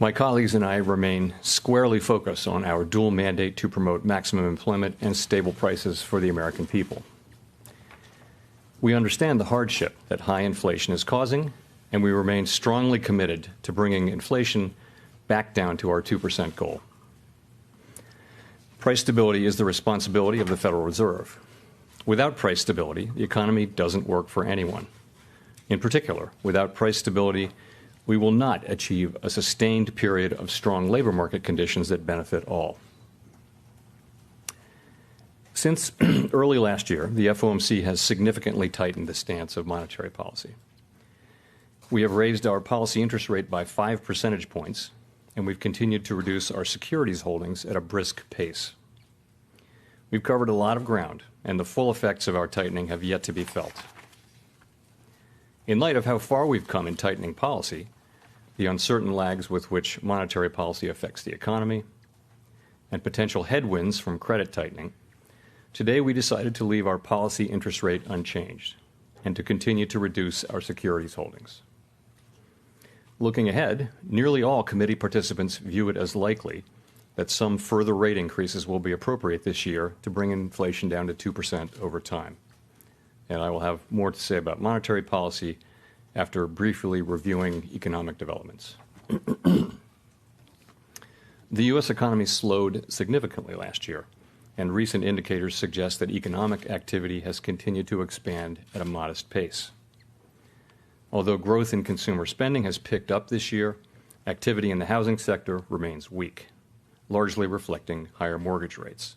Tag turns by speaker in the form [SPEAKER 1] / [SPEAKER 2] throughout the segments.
[SPEAKER 1] My colleagues and I remain squarely focused on our dual mandate to promote maximum employment and stable prices for the American people. We understand the hardship that high inflation is causing, and we remain strongly committed to bringing inflation back down to our 2% goal. Price stability is the responsibility of the Federal Reserve. Without price stability, the economy doesn't work for anyone. In particular, without price stability, we will not achieve a sustained period of strong labor market conditions that benefit all. Since early last year, the FOMC has significantly tightened the stance of monetary policy. We have raised our policy interest rate by 5 percentage points, and we've continued to reduce our securities holdings at a brisk pace. We've covered a lot of ground, and the full effects of our tightening have yet to be felt. In light of how far we've come in tightening policy, the uncertain lags with which monetary policy affects the economy, and potential headwinds from credit tightening, today we decided to leave our policy interest rate unchanged and to continue to reduce our securities holdings. Looking ahead, nearly all committee participants view it as likely that some further rate increases will be appropriate this year to bring inflation down to 2% over time. And I will have more to say about monetary policy after briefly reviewing economic developments. The U.S. economy slowed significantly last year, and recent indicators suggest that economic activity has continued to expand at a modest pace. Although growth in consumer spending has picked up this year, activity in the housing sector remains weak, largely reflecting higher mortgage rates.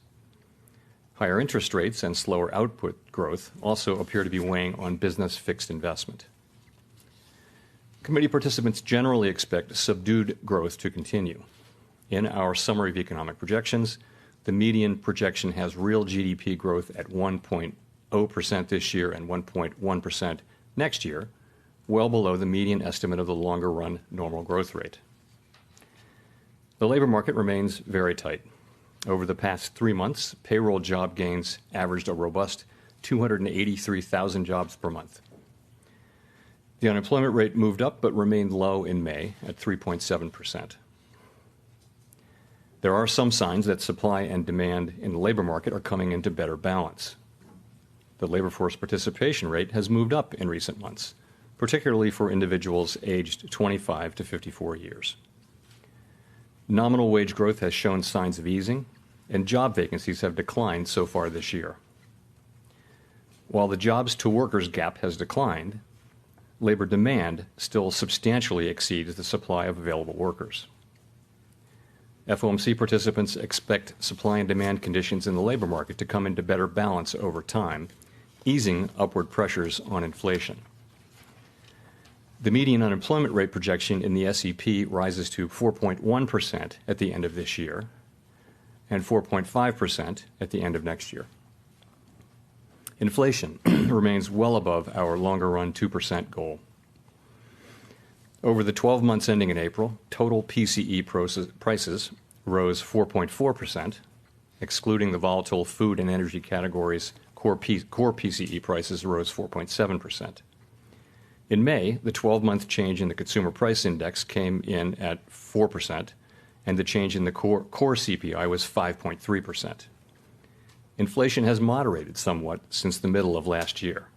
[SPEAKER 1] Higher interest rates and slower output growth also appear to be weighing on business fixed investment. Committee participants generally expect subdued growth to continue. In our summary of economic projections, the median projection has real GDP growth at 1.0% this year and 1.1% next year, well below the median estimate of the longer-run normal growth rate. The labor market remains very tight. Over the past 3 months, payroll job gains averaged a robust 283,000 jobs per month. The unemployment rate moved up but remained low in May at 3.7%. There are some signs that supply and demand in the labor market are coming into better balance. The labor force participation rate has moved up in recent months, particularly for individuals aged 25 to 54 years. Nominal wage growth has shown signs of easing, and job vacancies have declined so far this year. While the jobs-to-workers gap has declined, labor demand still substantially exceeds the supply of available workers. FOMC participants expect supply and demand conditions in the labor market to come into better balance over time, easing upward pressures on inflation. The median unemployment rate projection in the SEP rises to 4.1% at the end of this year and 4.5% at the end of next year. Inflation remains well above our longer-run 2% goal. Over the 12 months ending in April, total PCE prices rose 4.4%, excluding the volatile food and energy categories. Core PCE prices rose 4.7%. In May, the 12-month change in the Consumer Price Index came in at 4%, and the change in the core CPI was 5.3%. Inflation has moderated somewhat since the middle of last year.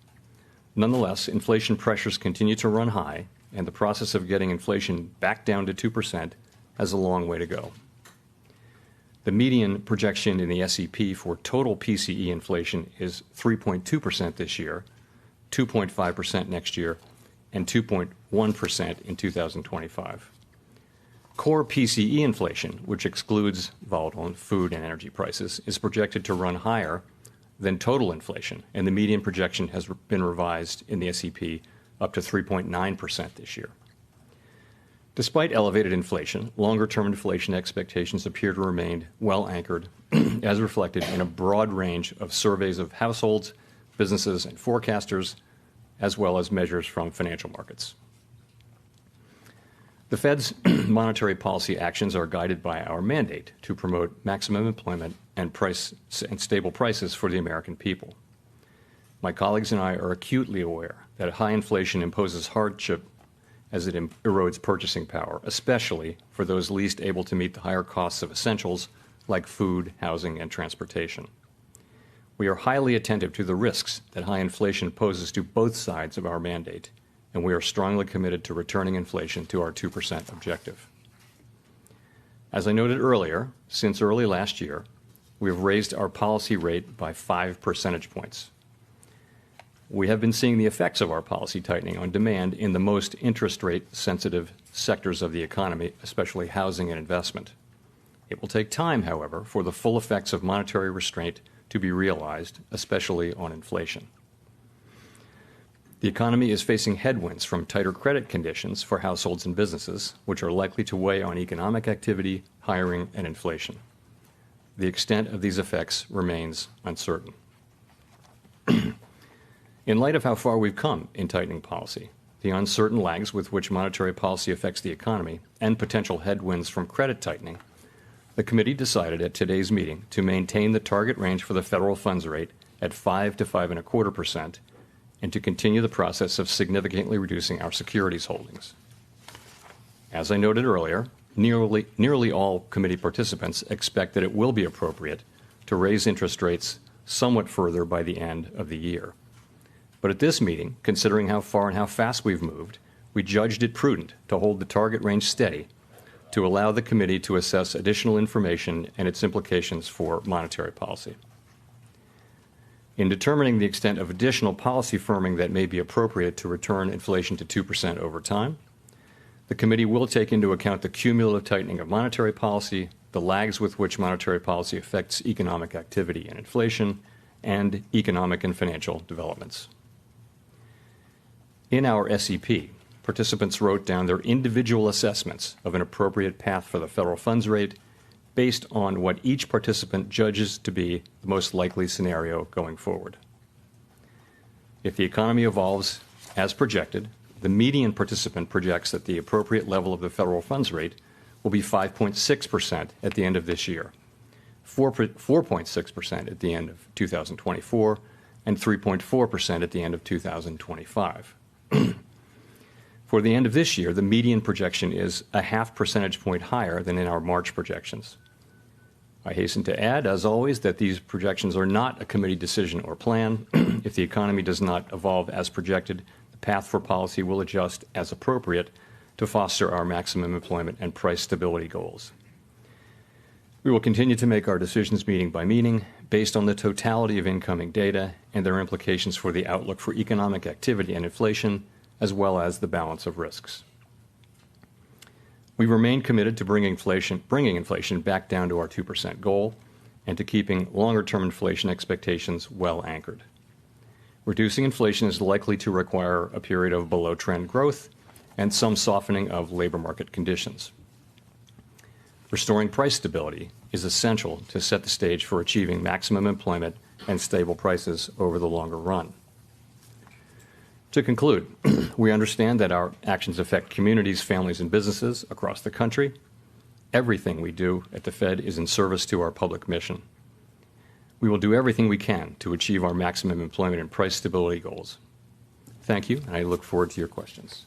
[SPEAKER 1] Nonetheless, inflation pressures continue to run high, and the process of getting inflation back down to 2% has a long way to go. The median projection in the SEP for total PCE inflation is 3.2% this year, 2.5% next year, and 2.1% in 2025. Core PCE inflation, which excludes volatile food and energy prices, is projected to run higher than total inflation, and the median projection has been revised in the SEP up to 3.9% this year. Despite elevated inflation, longer-term inflation expectations appear to remain well anchored, as reflected in a broad range of surveys of households, businesses, and forecasters, as well as measures from financial markets. The Fed's monetary policy actions are guided by our mandate to promote maximum employment and stable prices for the American people. My colleagues and I are acutely aware that high inflation imposes hardship as it erodes purchasing power, especially for those least able to meet the higher costs of essentials like food, housing, and transportation. We are highly attentive to the risks that high inflation poses to both sides of our mandate, and we are strongly committed to returning inflation to our 2% objective. As I noted earlier, since early last year, we have raised our policy rate by 5 percentage points. We have been seeing the effects of our policy tightening on demand in the most interest rate sensitive sectors of the economy, especially housing and investment. It will take time, however, for the full effects of monetary restraint to be realized, especially on inflation. The economy is facing headwinds from tighter credit conditions for households and businesses, which are likely to weigh on economic activity, hiring, and inflation. The extent of these effects remains uncertain. In light of how far we've come in tightening policy, the uncertain lags with which monetary policy affects the economy, and potential headwinds from credit tightening, the committee decided at today's meeting to maintain the target range for the federal funds rate at 5 to 5.25% and to continue the process of significantly reducing our securities holdings. As I noted earlier, nearly all committee participants expect that it will be appropriate to raise interest rates somewhat further by the end of the year. But at this meeting, considering how far and how fast we've moved, we judged it prudent to hold the target range steady to allow the committee to assess additional information and its implications for monetary policy. In determining the extent of additional policy firming that may be appropriate to return inflation to 2% over time, the committee will take into account the cumulative tightening of monetary policy, the lags with which monetary policy affects economic activity and inflation, and economic and financial developments. In our SEP, participants wrote down their individual assessments of an appropriate path for the federal funds rate based on what each participant judges to be the most likely scenario going forward. If the economy evolves as projected, the median participant projects that the appropriate level of the federal funds rate will be 5.6% at the end of this year, 4.6% at the end of 2024, and 3.4% at the end of 2025. For the end of this year, the median projection is a 0.5 percentage point higher than in our March projections. I hasten to add, as always, that these projections are not a committee decision or plan. If the economy does not evolve as projected, the path for policy will adjust as appropriate to foster our maximum employment and price stability goals. We will continue to make our decisions meeting by meeting based on the totality of incoming data and their implications for the outlook for economic activity and inflation, as well as the balance of risks. We remain committed to bringing inflation back down to our 2% goal and to keeping longer-term inflation expectations well anchored. Reducing inflation is likely to require a period of below-trend growth and some softening of labor market conditions. Restoring price stability is essential to set the stage for achieving maximum employment and stable prices over the longer run. To conclude, we understand that our actions affect communities, families, and businesses across the country. Everything we do at the Fed is in service to our public mission. We will do everything we can to achieve our maximum employment and price stability goals. Thank you, and I look forward to your questions.